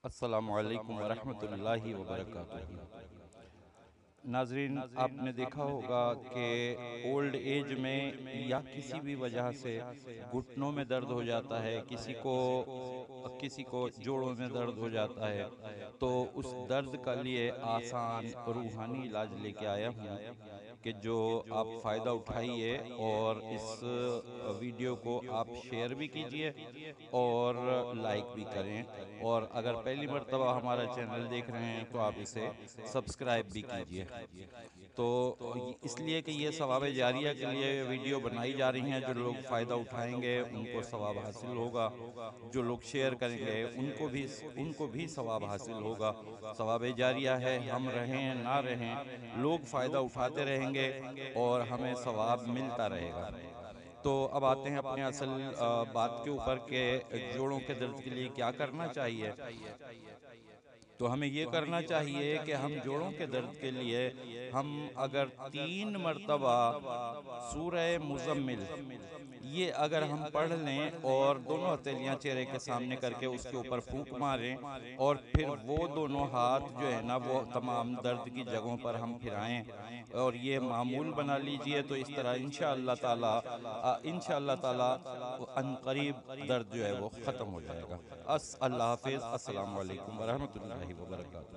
السلام علیکم ورحمۃ اللہ وبرکاتہ۔ ناظرین، آپ نے دیکھا ہوگا کہ اولڈ ایج میں یا کسی بھی وجہ سے گھٹنوں میں درد ہو جاتا ہے، کسی کو جوڑوں میں درد ہو جاتا ہے، تو اس درد کا لیے آسان روحانی علاج لے کے آیا ہوں کہ جو آپ فائدہ اٹھائیے اور اس ویڈیو کو آپ شیئر بھی کیجئے اور لائک بھی کریں، اور اگر پہلی مرتبہ ہمارا چینل دیکھ رہے ہیں تو آپ اسے سبسکرائب بھی کیجئے۔ تو اس لیے کہ یہ ثواب جاریہ کے لیے ویڈیو بنائی جا رہی ہیں، جو لوگ فائدہ اٹھائیں گے ان کو ثواب حاصل ہوگا، جو لوگ شیئر کریں گے ان کو بھی ثواب حاصل ہوگا۔ ثواب جاریہ ہے، ہم رہیں نہ رہیں، لوگ فائدہ اٹھاتے رہیں گے اور ہمیں ثواب ملتا رہے گا۔ تو اب آتے ہیں اپنے اصل بات کے اوپر کہ جوڑوں کے درد کے لیے کیا کرنا چاہیے۔ تو ہمیں یہ کرنا چاہیے کہ ہم جوڑوں کے درد کے لیے ہم اگر 3 مرتبہ سورہ مزمل یہ اگر ہم پڑھ لیں اور دونوں ہتھیلیاں چہرے کے سامنے کر کے اس کے اوپر پھونک ماریں اور پھر وہ دونوں ہاتھ جو ہے نا وہ تمام درد کی جگہوں پر ہم پھرائیں اور یہ معمول بنا لیجئے، تو اس طرح انشاءاللہ تعالی ان قریب درد جو ہے وہ ختم ہو جائے گا۔ اللہ حافظ۔ السلام علیکم ورحمۃ اللہ وبرکاتہ۔